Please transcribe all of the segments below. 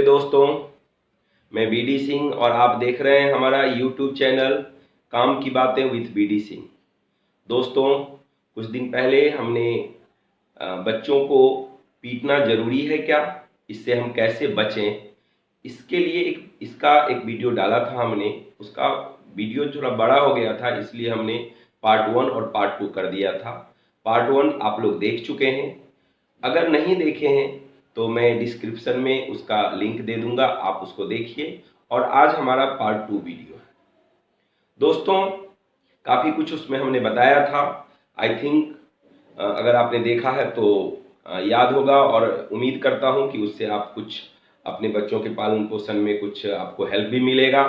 दोस्तों, मैं बीडी सिंह और आप देख रहे हैं हमारा यूट्यूब चैनल काम की बातें विथ बीडी सिंह। दोस्तों, कुछ दिन पहले हमने बच्चों को पीटना ज़रूरी है क्या, इससे हम कैसे बचें, इसके लिए इसका एक वीडियो डाला था हमने। उसका वीडियो थोड़ा बड़ा हो गया था, इसलिए हमने पार्ट 1 और पार्ट 2 कर दिया था। पार्ट 1 आप लोग देख चुके हैं, अगर नहीं देखे हैं तो मैं डिस्क्रिप्शन में उसका लिंक दे दूंगा, आप उसको देखिए। और आज हमारा पार्ट 2 वीडियो है। दोस्तों, काफ़ी कुछ उसमें हमने बताया था। आई थिंक अगर आपने देखा है तो याद होगा, और उम्मीद करता हूं कि उससे आप कुछ अपने बच्चों के पालन पोषण में कुछ आपको हेल्प भी मिलेगा।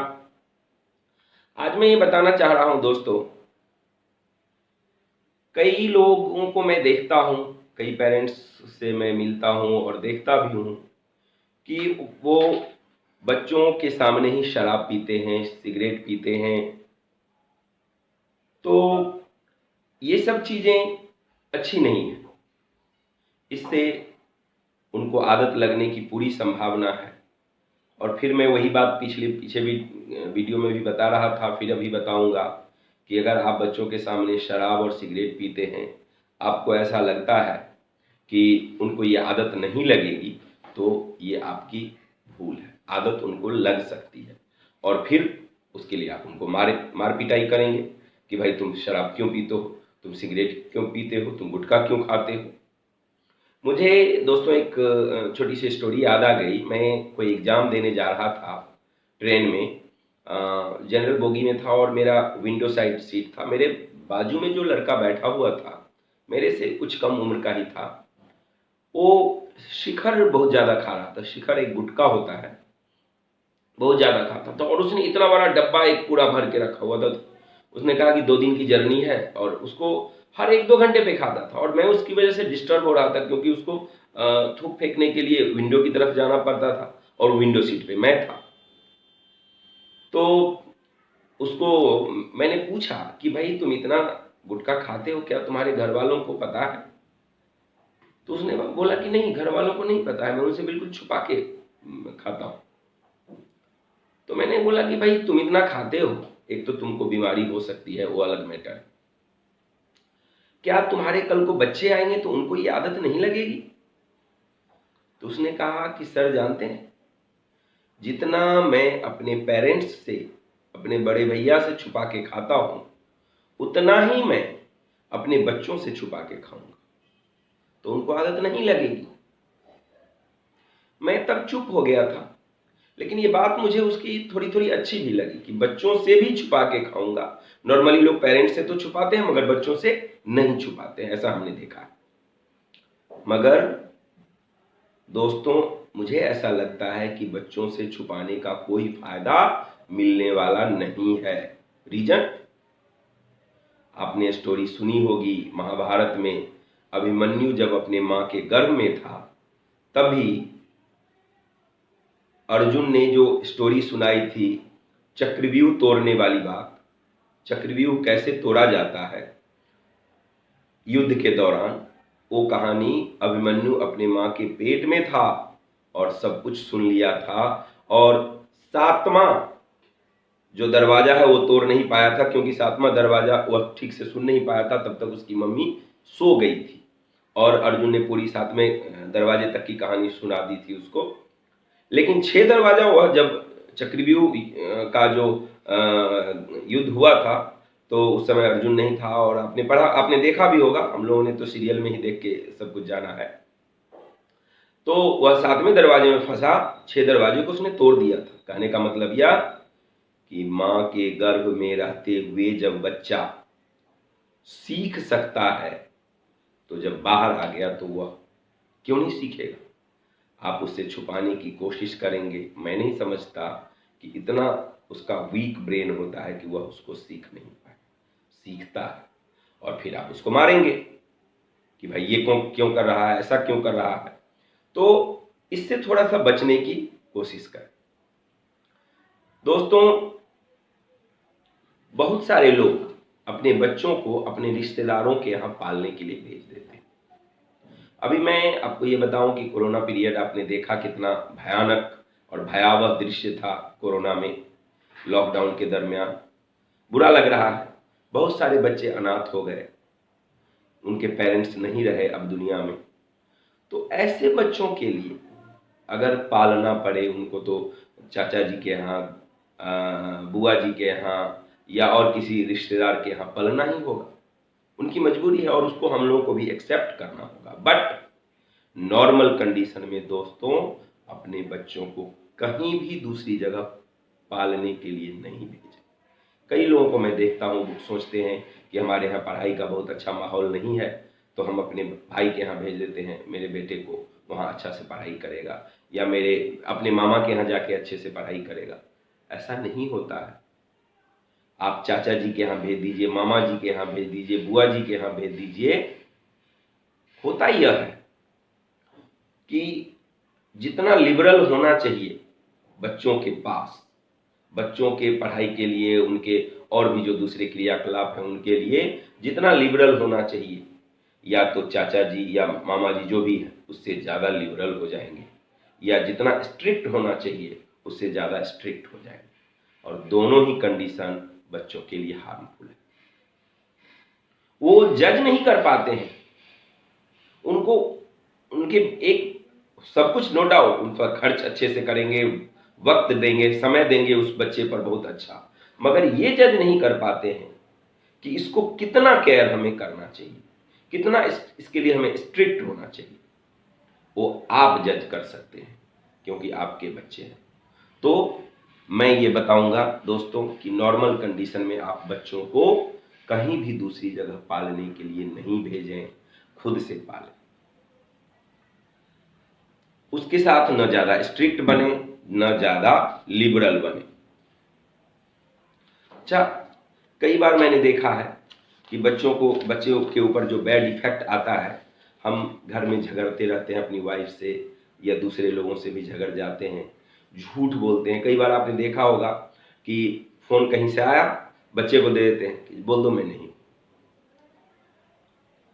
आज मैं ये बताना चाह रहा हूं दोस्तों, कई लोगों को मैं देखता हूं, कई पेरेंट्स से मैं मिलता हूं और देखता भी हूं कि वो बच्चों के सामने ही शराब पीते हैं, सिगरेट पीते हैं। तो ये सब चीज़ें अच्छी नहीं है, इससे उनको आदत लगने की पूरी संभावना है। और फिर मैं वही बात पीछे भी वीडियो में भी बता रहा था, फिर अभी बताऊंगा कि अगर आप बच्चों के सामने शराब और सिगरेट पीते हैं, आपको ऐसा लगता है कि उनको ये आदत नहीं लगेगी, तो ये आपकी भूल है। आदत उनको लग सकती है और फिर उसके लिए आप उनको मार पिटाई करेंगे कि भाई तुम शराब क्यों पीते हो, तुम सिगरेट क्यों पीते हो, तुम गुटखा क्यों खाते हो। मुझे दोस्तों एक छोटी सी स्टोरी याद आ गई। मैं कोई एग्ज़ाम देने जा रहा था ट्रेन में, जनरल बोगी में था और मेरा विंडो साइड सीट था। मेरे बाजू में जो लड़का बैठा हुआ था, मेरे से कुछ कम उम्र का ही था। वो शिखर बहुत ज़्यादा खा रहा था। शिखर एक गुटखा होता है, बहुत ज़्यादा खाता था। और उसने इतना बड़ा डब्बा एक पूरा भर के रखा हुआ था। उसने कहा कि 2 दिन की जर्नी है, और उसको हर 1-2 घंटे पे खाता था। और मैं उसकी वजह से डिस्टर्ब हो रहा था, क्योंकि उसको थूक फेंकने के लिए विंडो की तरफ जाना पड़ता था और विंडो सीट पे मैं था। तो उसको मैंने पूछा कि भाई तुम इतना गुटखा खाते हो, क्या तुम्हारे घर वालों को पता है? तो उसने बोला कि नहीं, घर वालों को नहीं पता है, मैं उनसे बिल्कुल छुपा के खाता हूँ। तो मैंने बोला कि भाई तुम इतना खाते हो, एक तो तुमको बीमारी हो सकती है, वो अलग मैटर है, क्या तुम्हारे कल को बच्चे आएंगे तो उनको ये आदत नहीं लगेगी? तो उसने कहा कि सर जानते हैं, जितना मैं अपने पेरेंट्स से, अपने बड़े भैया से छुपा के खाता हूं, उतना ही मैं अपने बच्चों से छुपा के खाऊंगा, तो उनको आदत नहीं लगेगी। मैं तब चुप हो गया था, लेकिन ये बात मुझे उसकी थोड़ी थोड़ी अच्छी भी लगी कि बच्चों से भी छुपा के खाऊंगा। नॉर्मली लोग पेरेंट्स से तो छुपाते हैं, मगर बच्चों से नहीं छुपाते हैं, ऐसा हमने देखा है। मगर दोस्तों, मुझे ऐसा लगता है कि बच्चों से छुपाने का कोई फायदा मिलने वाला नहीं है। रीजन, आपने स्टोरी सुनी होगी महाभारत में, अभिमन्यु जब अपने मां के गर्भ में था, तभी अर्जुन ने जो स्टोरी सुनाई थी चक्रव्यूह तोड़ने वाली बात, चक्रव्यूह कैसे तोड़ा जाता है युद्ध के दौरान, वो कहानी अभिमन्यु अपने मां के पेट में था और सब कुछ सुन लिया था। और 7वां जो दरवाजा है वो तोड़ नहीं पाया था, क्योंकि 7वां दरवाजा वह ठीक से सुन नहीं पाया था। तब तक उसकी मम्मी सो गई थी और अर्जुन ने पूरी 7वें दरवाजे तक की कहानी सुना दी थी उसको। लेकिन 6 दरवाजा, वह जब चक्रव्यूह का जो युद्ध हुआ था, तो उस समय अर्जुन नहीं था। और आपने पढ़ा, आपने देखा भी होगा, हम लोगों ने तो सीरियल में ही देख के सब कुछ जाना है। तो वह 7वें दरवाजे में फंसा, 6 दरवाजे को उसने तोड़ दिया था। कहने का मतलब यह कि मां के गर्भ में रहते हुए जब बच्चा सीख सकता है, तो जब बाहर आ गया तो वह क्यों नहीं सीखेगा? आप उससे छुपाने की कोशिश करेंगे, मैं नहीं समझता कि इतना उसका वीक ब्रेन होता है कि वह उसको सीख नहीं पाए। सीखता है और फिर आप उसको मारेंगे कि भाई ये क्यों कर रहा है, ऐसा क्यों कर रहा है। तो इससे थोड़ा सा बचने की कोशिश करें। दोस्तों, बहुत सारे लोग अपने बच्चों को अपने रिश्तेदारों के यहाँ पालने के लिए भेज देते हैं। अभी मैं आपको ये बताऊं कि कोरोना पीरियड आपने देखा कितना भयानक और भयावह दृश्य था कोरोना में, लॉकडाउन के दरमियान। बुरा लग रहा है, बहुत सारे बच्चे अनाथ हो गए, उनके पेरेंट्स नहीं रहे अब दुनिया में। तो ऐसे बच्चों के लिए अगर पालना पड़े उनको, तो चाचा जी के यहाँ, बुआ जी के यहाँ या और किसी रिश्तेदार के यहाँ पलना ही होगा। उनकी मजबूरी है और उसको हम लोगों को भी एक्सेप्ट करना होगा। बट नॉर्मल कंडीशन में दोस्तों अपने बच्चों को कहीं भी दूसरी जगह पालने के लिए नहीं भेजें। कई लोगों को मैं देखता हूँ, वो सोचते हैं कि हमारे यहाँ पढ़ाई का बहुत अच्छा माहौल नहीं है, तो हम अपने भाई के यहाँ भेज देते हैं, मेरे बेटे को वहाँ अच्छा से पढ़ाई करेगा, या मेरे अपने मामा के यहाँ जाके अच्छे से पढ़ाई करेगा। ऐसा नहीं होता है। आप चाचा जी के यहाँ भेज दीजिए, मामा जी के यहाँ भेज दीजिए, बुआ जी के यहाँ भेज दीजिए। होता यह है कि जितना लिबरल होना चाहिए बच्चों के पास, बच्चों के पढ़ाई के लिए, उनके और भी जो दूसरे क्रियाकलाप हैं उनके लिए जितना लिबरल होना चाहिए, या तो चाचा जी या मामा जी जो भी है उससे ज़्यादा लिबरल हो जाएंगे, या जितना स्ट्रिक्ट होना चाहिए उससे ज़्यादा स्ट्रिक्ट हो जाएंगे। और दोनों ही कंडीशन बच्चों के लिए हार्मफुल है। वो जज नहीं कर पाते हैं, उनको उनके एक सब कुछ नो डाउट, उन पर खर्च अच्छे से करेंगे, वक्त देंगे, समय देंगे उस बच्चे पर बहुत अच्छा, मगर ये जज नहीं कर पाते हैं कि इसको कितना केयर हमें करना चाहिए, कितना इसके लिए हमें स्ट्रिक्ट होना चाहिए। वो आप जज कर सकते हैं क्योंकि आपके बच्चे हैं। तो मैं ये बताऊंगा दोस्तों कि नॉर्मल कंडीशन में आप बच्चों को कहीं भी दूसरी जगह पालने के लिए नहीं भेजें, खुद से पालें। उसके साथ न ज़्यादा स्ट्रिक्ट बने, न ज़्यादा लिबरल बने। अच्छा, कई बार मैंने देखा है कि बच्चों के ऊपर जो बैड इफेक्ट आता है, हम घर में झगड़ते रहते हैं अपनी वाइफ से या दूसरे लोगों से भी झगड़ जाते हैं, झूठ बोलते हैं। कई बार आपने देखा होगा कि फ़ोन कहीं से आया, बच्चे को दे देते हैं कि बोल दो मैं नहीं।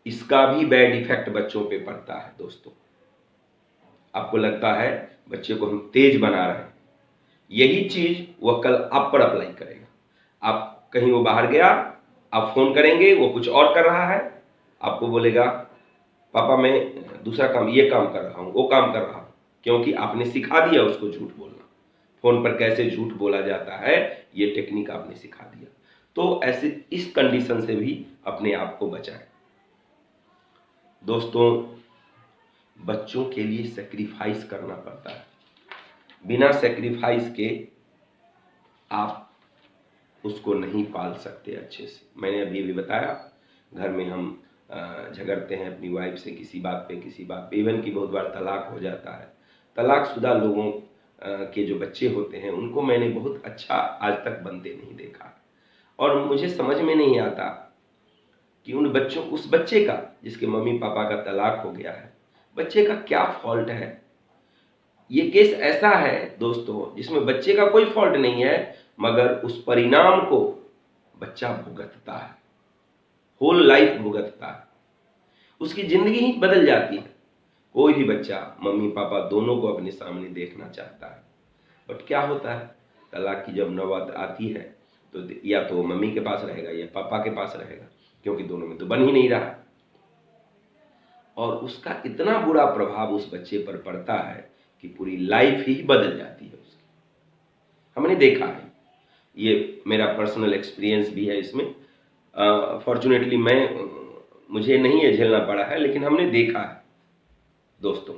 इसका भी बैड इफेक्ट बच्चों पे पड़ता है दोस्तों। आपको लगता है बच्चे को हम तेज बना रहे हैं, यही चीज वह कल आप पर अप्लाई करेगा। आप कहीं वो बाहर गया, आप फोन करेंगे, वो कुछ और कर रहा है, आपको बोलेगा पापा मैं दूसरा काम, ये काम कर रहा हूँ, वो काम कर रहा हूँ, क्योंकि आपने सिखा दिया उसको झूठ बोलना। फोन पर कैसे झूठ बोला जाता है ये टेक्निक आपने सिखा दिया। तो ऐसे इस कंडीशन से भी अपने आप को बचाएं दोस्तों। बच्चों के लिए सेक्रीफाइस करना पड़ता है, बिना सेक्रीफाइस के आप उसको नहीं पाल सकते अच्छे से। मैंने अभी भी बताया, घर में हम झगड़ते हैं अपनी वाइफ से किसी बात पे, इवन की बहुत बार तलाक हो जाता है। तलाकशुदा लोगों के जो बच्चे होते हैं उनको मैंने बहुत अच्छा आज तक बनते नहीं देखा, और मुझे समझ में नहीं आता कि उस बच्चे का जिसके मम्मी पापा का तलाक हो गया है, बच्चे का क्या फॉल्ट है। ये केस ऐसा है दोस्तों जिसमें बच्चे का कोई फॉल्ट नहीं है, मगर उस परिणाम को बच्चा भुगतता है, होल लाइफ भुगतता है, उसकी जिंदगी ही बदल जाती है। कोई भी बच्चा मम्मी पापा दोनों को अपने सामने देखना चाहता है, बट क्या होता है, तलाक की जब नौबत आती है तो या तो मम्मी के पास रहेगा या पापा के पास रहेगा, क्योंकि दोनों में तो बन ही नहीं रहा। और उसका इतना बुरा प्रभाव उस बच्चे पर पड़ता है कि पूरी लाइफ ही बदल जाती है उसकी। हमने देखा है, ये मेरा पर्सनल एक्सपीरियंस भी है इसमें। फॉर्चुनेटली मुझे नहीं ये झेलना पड़ा है, लेकिन हमने देखा है दोस्तों।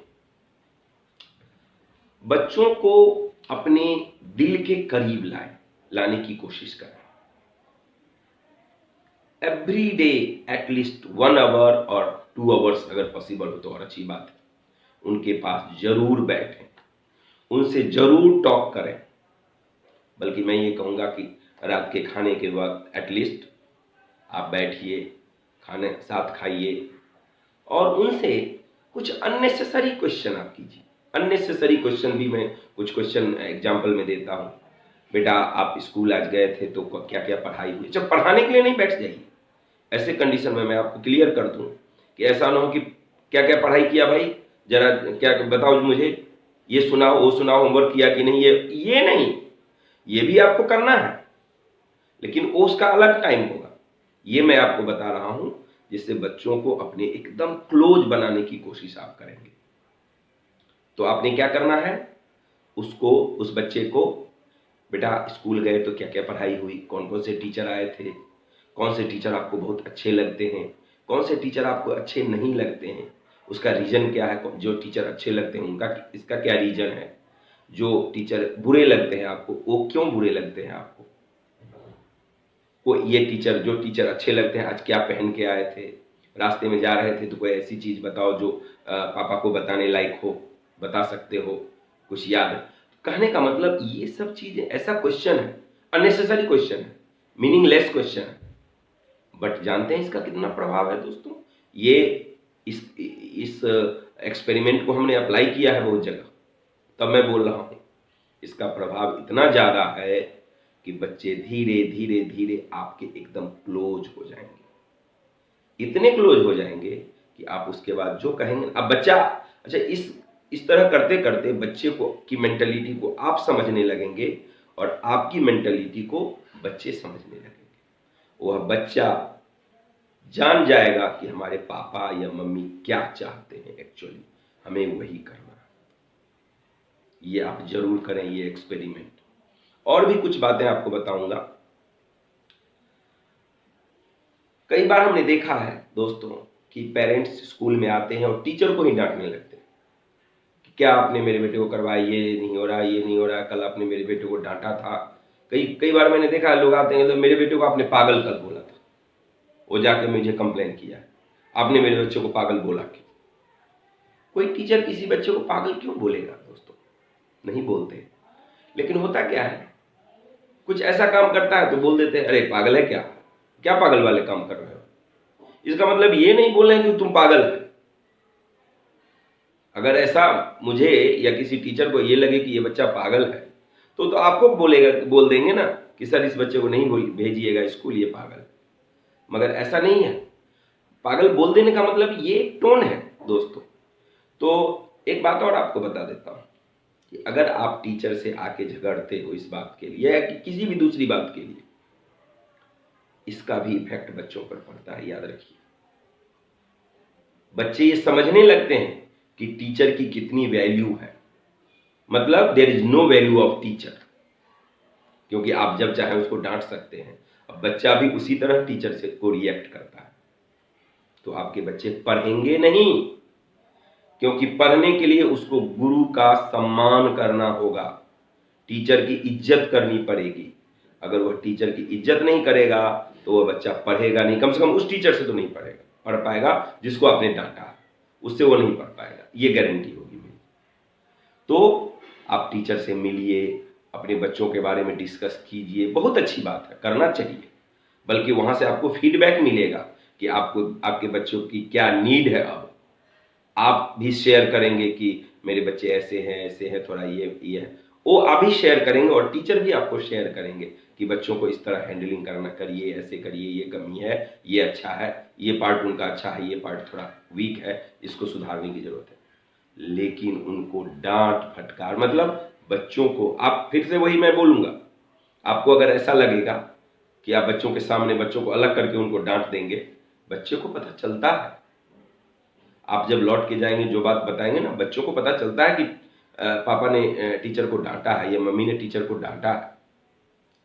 बच्चों को अपने दिल के करीब लाने की कोशिश करें। एवरी डे एटलीस्ट 1 आवर और 2 आवर्स अगर पॉसिबल हो तो और अच्छी बात है, उनके पास जरूर बैठें, उनसे जरूर टॉक करें। बल्कि मैं ये कहूँगा कि रात के खाने के वक्त एटलीस्ट आप बैठिए, खाने साथ खाइए, और उनसे कुछ अननेसेसरी क्वेश्चन आप कीजिए। अननेसेसरी क्वेश्चन भी मैं कुछ क्वेश्चन एग्जाम्पल में देता हूँ। बेटा आप स्कूल आज गए थे तो क्या क्या पढ़ाई हुई। जब पढ़ाने के लिए नहीं बैठ जाइए, ऐसे कंडीशन में मैं आपको क्लियर कर दूं कि ऐसा ना हो कि क्या क्या पढ़ाई किया भाई, जरा क्या बताओ मुझे, ये सुनाओ वो सुनाओ, होमवर्क किया कि नहीं, ये नहीं, ये भी आपको करना है, लेकिन वो उसका अलग टाइम होगा। ये मैं आपको बता रहा हूं, जिससे बच्चों को अपने एकदम क्लोज बनाने की कोशिश आप करेंगे। तो आपने क्या करना है, उसको, उस बच्चे को, बेटा स्कूल गए तो क्या क्या पढ़ाई हुई, कौन कौन से टीचर आए थे, कौन से टीचर आपको बहुत अच्छे लगते हैं, कौन से टीचर आपको अच्छे नहीं लगते हैं, उसका रीजन क्या है, जो टीचर अच्छे लगते हैं उनका इसका क्या रीजन है, जो टीचर बुरे लगते हैं आपको वो क्यों बुरे लगते हैं आपको, वो ये टीचर, जो टीचर अच्छे लगते हैं आज क्या पहन के आए थे, रास्ते में जा रहे थे तो कोई ऐसी चीज बताओ जो पापा को बताने लायक हो, बता सकते हो, कुछ याद है। कहने का मतलब ये सब चीजें, ऐसा क्वेश्चन है, अननेसेसरी क्वेश्चन है, मीनिंगलेस क्वेश्चन है, बट जानते हैं इसका कितना प्रभाव है दोस्तों। ये इस एक्सपेरिमेंट को हमने अप्लाई किया है बहुत जगह, तब मैं बोल रहा हूँ इसका प्रभाव इतना ज्यादा है कि बच्चे धीरे धीरे धीरे आपके एकदम क्लोज हो जाएंगे, इतने क्लोज हो जाएंगे कि आप उसके बाद जो कहेंगे। अब बच्चा, अच्छा, इस तरह करते करते बच्चे को की मेंटलिटी को आप समझने लगेंगे और आपकी मेंटलिटी को बच्चे समझने लगेंगे। वह बच्चा जान जाएगा कि हमारे पापा या मम्मी क्या चाहते हैं, एक्चुअली हमें वही करना है। ये आप जरूर करें ये एक्सपेरिमेंट। और भी कुछ बातें आपको बताऊंगा। कई बार हमने देखा है दोस्तों कि पेरेंट्स स्कूल में आते हैं और टीचर को ही डांटने लगते हैं कि क्या आपने मेरे बेटे को करवाया, ये नहीं हो रहा, ये नहीं हो रहा, कल आपने मेरे बेटे को डांटा था। कई कई बार मैंने देखा है लोग आते हैं तो मेरे बेटे को आपने पागल कल बोला था, वो जाके मुझे कंप्लेन किया, आपने मेरे बच्चे को पागल बोला क्यों। कोई टीचर किसी बच्चे को पागल क्यों बोलेगा दोस्तों, नहीं बोलते। लेकिन होता क्या है, कुछ ऐसा काम करता है तो बोल देते हैं अरे पागल है क्या, क्या पागल वाले काम कर रहे हो। इसका मतलब ये नहीं बोल रहे हैं कि तुम पागल है। अगर ऐसा मुझे या किसी टीचर को ये लगे कि ये बच्चा पागल है तो आपको बोल देंगे ना कि सर इस बच्चे को नहीं भेजिएगा स्कूल, ये पागल है। मगर ऐसा नहीं है, पागल बोल देने का मतलब ये एक टोन है दोस्तों। तो एक बात और आपको बता देता हूं कि अगर आप टीचर से आके झगड़ते हो इस बात के लिए या कि किसी भी दूसरी बात के लिए, इसका भी इफेक्ट बच्चों पर पड़ता है, याद रखिए। बच्चे ये समझने लगते हैं कि टीचर की कितनी वैल्यू है, मतलब there is no value of teacher, क्योंकि आप जब चाहे उसको डांट सकते हैं। अब बच्चा भी उसी तरह टीचर से को रिएक्ट करता है, तो आपके बच्चे पढ़ेंगे नहीं, क्योंकि पढ़ने के लिए उसको गुरु का सम्मान करना होगा, टीचर की इज्जत करनी पड़ेगी। अगर वह टीचर की इज्जत नहीं करेगा तो वह बच्चा पढ़ेगा नहीं, कम से कम उस टीचर से तो नहीं पढ़ पाएगा जिसको आपने डांटा, उससे वो नहीं पढ़ पाएगा, ये गारंटी होगी मेरी। तो आप टीचर से मिलिए, अपने बच्चों के बारे में डिस्कस कीजिए, बहुत अच्छी बात है, करना चाहिए, बल्कि वहां से आपको फीडबैक मिलेगा कि आपको आपके बच्चों की क्या नीड है। अब आप भी शेयर करेंगे कि मेरे बच्चे ऐसे हैं, थोड़ा ये है, वो आप ही शेयर करेंगे और टीचर भी आपको शेयर करेंगे कि बच्चों को इस तरह हैंडलिंग करना करिए, ऐसे करिए, ये कमी है, ये अच्छा है, ये पार्ट उनका अच्छा है, ये पार्ट थोड़ा वीक है, इसको सुधारने की जरूरत है। लेकिन उनको डांट फटकार, मतलब बच्चों को आप, फिर से वही मैं बोलूंगा, आपको अगर ऐसा लगेगा कि आप बच्चों के सामने बच्चों को अलग करके उनको डांट देंगे, बच्चे को पता चलता है, आप जब लौट के जाएंगे जो बात बताएंगे ना, बच्चों को पता चलता है कि पापा ने टीचर को डांटा है या मम्मी ने टीचर को डांटा है,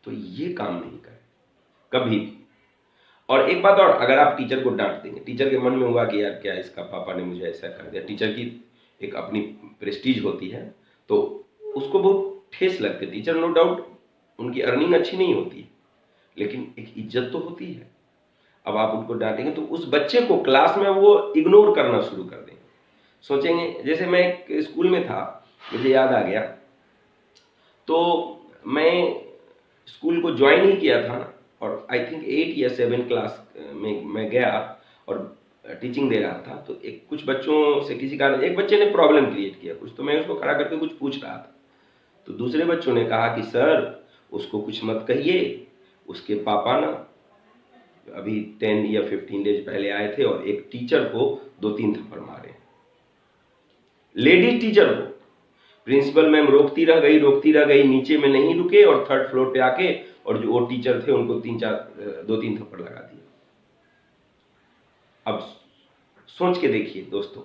तो ये काम नहीं करे कभी भी। और एक बात और, अगर आप टीचर को डांट देंगे, टीचर के मन में हुआ कि यार क्या इसका पापा ने मुझे ऐसा कर दिया, टीचर की एक अपनी प्रेस्टीज होती है तो उसको बहुत ठेस लगती है। टीचर नो डाउट उनकी अर्निंग अच्छी नहीं होती है, लेकिन एक इज्जत तो होती है। अब आप उनको डांटेंगे तो उस बच्चे को क्लास में वो इग्नोर करना शुरू कर देंगे, सोचेंगे। जैसे मैं एक स्कूल में था, मुझे याद आ गया, तो मैं स्कूल को ज्वाइन ही किया था ना, और आई थिंक 8 या 7 क्लास में मैं गया और टीचिंग दे रहा था। तो एक कुछ बच्चों से किसी कारण एक बच्चे ने प्रॉब्लम क्रिएट किया कुछ, तो मैं उसको खड़ा करके कुछ पूछ रहा था, तो दूसरे बच्चों ने कहा कि सर उसको कुछ मत कहिए, उसके पापा ना अभी 10 या 15 डेज पहले आए थे और एक टीचर को 2-3 थप्पड़ मारे, लेडीज टीचर को। प्रिंसिपल मैम रोकती रह गई, नीचे में नहीं रुके और थर्ड फ्लोर पे आके और जो वो टीचर थे उनको 2-3 थप्पड़ लगा दिए। अब सोच के देखिए दोस्तों,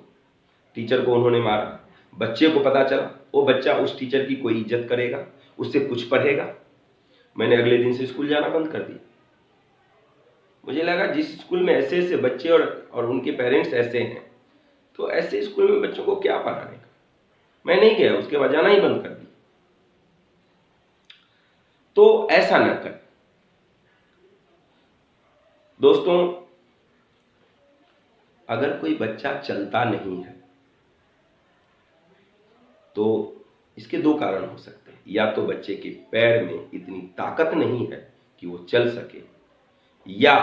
टीचर को उन्होंने मारा, बच्चे को पता चला, वो बच्चा उस टीचर की कोई इज्जत करेगा, उससे कुछ पढ़ेगा? मैंने अगले दिन से स्कूल जाना बंद कर दिया। मुझे लगा जिस स्कूल में ऐसे ऐसे बच्चे और उनके पेरेंट्स ऐसे हैं, तो ऐसे स्कूल में बच्चों को क्या पढ़ाने का। मैं नहीं गया, उसके बाद जाना ही बंद कर दिया। तो ऐसा न कर दोस्तों। अगर कोई बच्चा चलता नहीं है तो इसके दो कारण हो सकते हैं। या तो बच्चे के पैर में इतनी ताकत नहीं है कि वो चल सके, या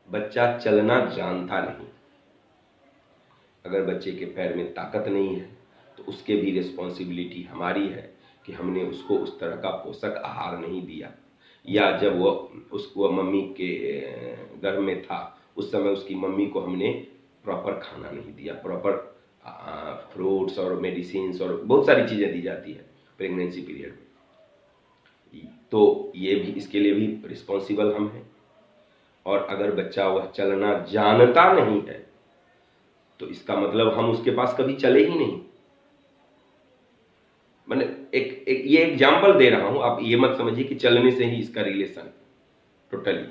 बच्चा चलना जानता नहीं। अगर बच्चे के पैर में ताकत नहीं है तो उसके भी रिस्पॉन्सिबिलिटी हमारी है कि हमने उसको उस तरह का पोषक आहार नहीं दिया, या जब वो मम्मी के गर्भ में था उस समय उसकी मम्मी को हमने प्रॉपर खाना नहीं दिया, प्रॉपर फ्रूट्स और मेडिसिन्स और बहुत सारी चीज़ें दी जाती है प्रेगनेंसी पीरियड में। तो ये भी, इसके लिए भी रिस्पॉन्सिबल हम हैं। और अगर बच्चा वह चलना जानता नहीं है तो इसका मतलब हम उसके पास कभी चले ही नहीं। मैंने ये एग्जाम्पल दे रहा हूं, आप ये मत समझिए कि चलने से ही इसका रिलेशन टोटली।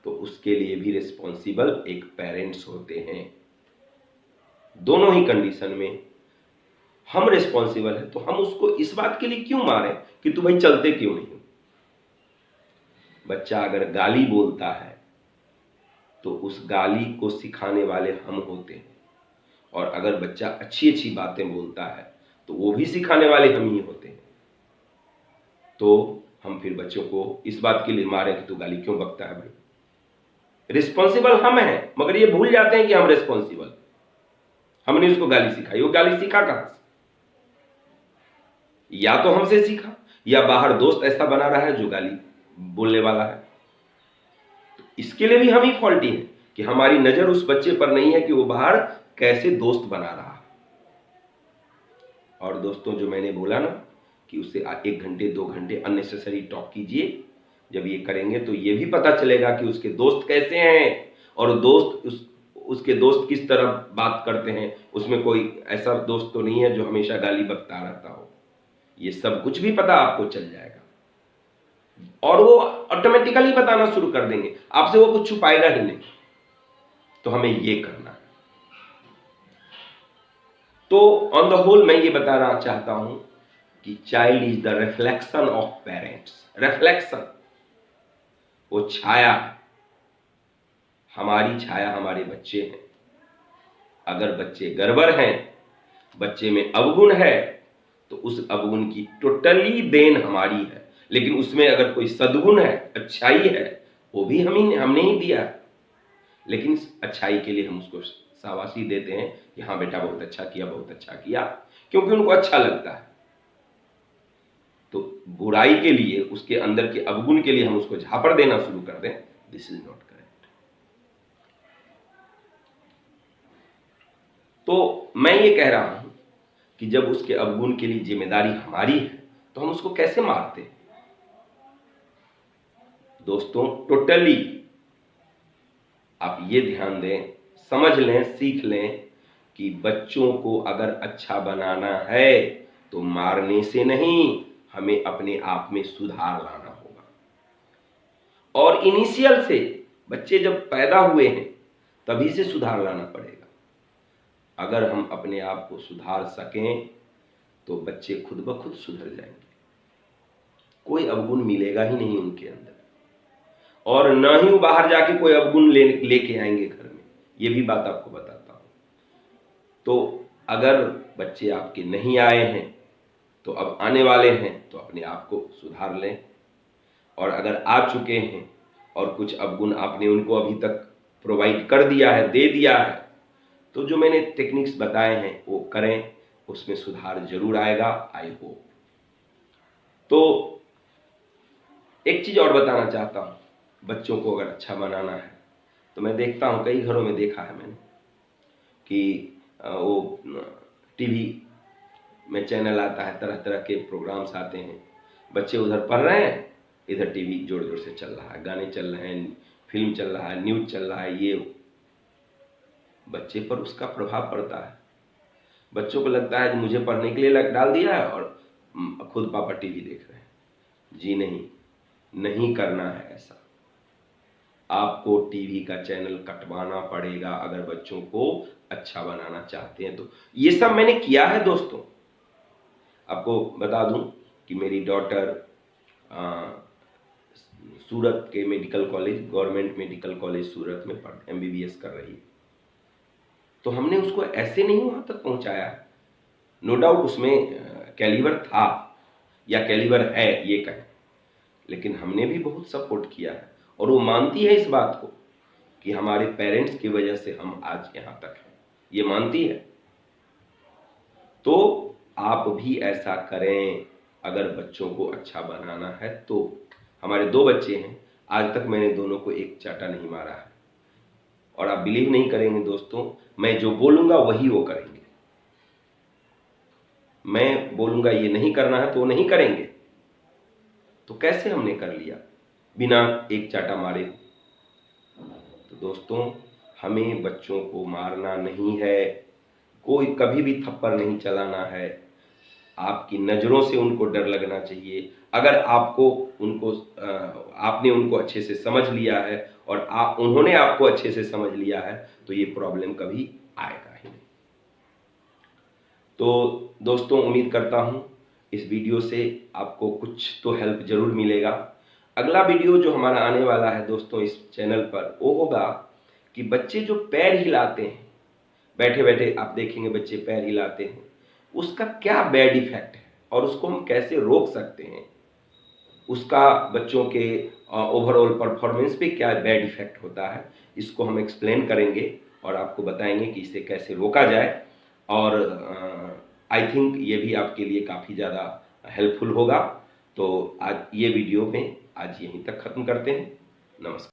तो उसके लिए भी रिस्पॉन्सिबल एक पेरेंट्स होते हैं। दोनों ही कंडीशन में हम रिस्पॉन्सिबल है। तो हम उसको इस बात के लिए क्यों मारें कि तू भाई चलते क्यों नहीं? बच्चा अगर गाली बोलता है तो उस गाली को सिखाने वाले हम होते हैं, और अगर बच्चा अच्छी अच्छी बातें बोलता है तो वो भी सिखाने वाले हम ही होते हैं। तो हम फिर बच्चों को इस बात के लिए मारें कि तू गाली क्यों बकता है? भाई रिस्पॉन्सिबल हम हैं, मगर ये भूल जाते हैं कि हम रिस्पॉन्सिबल, हमने उसको गाली सिखाई। वो गाली सीखा कहां से? या तो हमसे सीखा, या बाहर दोस्त ऐसा बना रहा है जो गाली बोलने वाला है। तो इसके लिए भी हम ही फॉल्टी हैं कि हमारी नजर उस बच्चे पर नहीं है कि वो बाहर कैसे दोस्त बना रहा है। और दोस्तों, जो मैंने बोला ना कि उससे 1 घंटे 2 घंटे अननेसेसरी टॉक कीजिए, जब ये करेंगे तो ये भी पता चलेगा कि उसके दोस्त कैसे हैं, और उसके दोस्त किस तरह बात करते हैं। उसमें कोई ऐसा दोस्त तो नहीं है जो हमेशा गाली बकता रहता हो। ये सब कुछ भी पता आपको चल जाएगा, और वो ऑटोमेटिकली बताना शुरू कर देंगे, आपसे वो कुछ छुपाएगा ही नहीं। तो हमें ये करना है। तो ऑन द होल मैं ये बताना चाहता हूं कि child is the reflection of parents. Reflection, वो छाया, हमारी छाया हमारे बच्चे हैं। अगर बच्चे गड़बड़ हैं, बच्चे में अवगुण है, तो उस अवगुण की टोटली देन हमारी है। लेकिन उसमें अगर कोई सद्गुण है, अच्छाई है, वो भी हमने ही दिया है। लेकिन इस अच्छाई के लिए हम उसको शाबाशी देते हैं कि हाँ बेटा बहुत अच्छा किया, बहुत अच्छा किया, क्योंकि उनको अच्छा लगता है। तो बुराई के लिए, उसके अंदर के अवगुण के लिए हम उसको झापड़ देना शुरू कर दें, दिस इज नॉट करेक्ट। तो मैं ये कह रहा हूं कि जब उसके अवगुण के लिए जिम्मेदारी हमारी है तो हम उसको कैसे मारते हैं? दोस्तों, टोटली आप ये ध्यान दें, समझ लें, सीख लें कि बच्चों को अगर अच्छा बनाना है तो मारने से नहीं, हमें अपने आप में सुधार लाना होगा। और इनिशियल से, बच्चे जब पैदा हुए हैं तभी से सुधार लाना पड़ेगा। अगर हम अपने आप को सुधार सकें तो बच्चे खुद ब खुद सुधर जाएंगे। कोई अवगुण मिलेगा ही नहीं उनके अंदर, और न ही वो बाहर जाके कोई अवगुण लेके आएंगे घर में। ये भी बात आपको बताता हूं। तो अगर बच्चे आपके नहीं आए हैं तो अब आने वाले हैं, तो अपने आप को सुधार लें। और अगर आ चुके हैं और कुछ अवगुण आपने उनको अभी तक प्रोवाइड कर दिया है, दे दिया है, तो जो मैंने टेक्निक्स बताए हैं वो करें, उसमें सुधार जरूर आएगा, आई होप। तो एक चीज और बताना चाहता हूं, बच्चों को अगर अच्छा बनाना है तो मैं देखता हूं, कई घरों में देखा है मैंने कि वो टीवी में चैनल आता है, तरह तरह के प्रोग्राम्स आते हैं, बच्चे उधर पढ़ रहे हैं, इधर टीवी जोर जोर से चल रहा है, गाने चल रहे हैं, फिल्म चल रहा है, न्यूज चल रहा है, ये बच्चे पर उसका प्रभाव पड़ता है। बच्चों को लगता है कि मुझे पढ़ने के लिए डाल दिया है और खुद पापा टीवी देख रहे हैं। जी नहीं, नहीं करना है ऐसा। आपको टीवी का चैनल कटवाना पड़ेगा अगर बच्चों को अच्छा बनाना चाहते हैं तो। ये सब मैंने किया है दोस्तों। आपको बता दूं कि मेरी डॉटर सूरत के medical college, government medical college Surat में MBBS कर रही है, तो हमने उसको ऐसे नहीं वहां तक पहुंचाया। नो डाउट उसमें कैलिबर था या कैलिबर है ये कहें, लेकिन हमने भी बहुत सपोर्ट किया है और वो मानती है इस बात को कि हमारे पेरेंट्स की वजह से हम आज यहाँ तक हैं, ये मानती है। तो आप भी ऐसा करें अगर बच्चों को अच्छा बनाना है तो। हमारे 2 बच्चे हैं, आज तक मैंने दोनों को एक चाटा नहीं मारा है, और आप बिलीव नहीं करेंगे दोस्तों, मैं जो बोलूंगा वही वो करेंगे। मैं बोलूंगा ये नहीं करना है तो वो नहीं करेंगे। तो कैसे हमने कर लिया बिना एक चाटा मारे? तो दोस्तों, हमें बच्चों को मारना नहीं है, कोई कभी भी थप्पड़ नहीं चलाना है। आपकी नज़रों से उनको डर लगना चाहिए। अगर आपको उनको आपने उनको अच्छे से समझ लिया है और उन्होंने आपको अच्छे से समझ लिया है तो ये प्रॉब्लम कभी आएगा ही नहीं। तो दोस्तों, उम्मीद करता हूँ इस वीडियो से आपको कुछ तो हेल्प जरूर मिलेगा। अगला वीडियो जो हमारा आने वाला है दोस्तों इस चैनल पर, वो होगा कि बच्चे जो पैर हिलाते हैं, बैठे बैठे आप देखेंगे बच्चे पैर हिलाते हैं, उसका क्या बैड इफेक्ट है और उसको हम कैसे रोक सकते हैं, उसका बच्चों के ओवरऑल परफॉर्मेंस पे क्या बैड इफेक्ट होता है, इसको हम एक्सप्लेन करेंगे और आपको बताएंगे कि इसे कैसे रोका जाए। और आई थिंक ये भी आपके लिए काफ़ी ज़्यादा हेल्पफुल होगा। तो आज ये वीडियो में आज यहीं तक ख़त्म करते हैं। नमस्कार।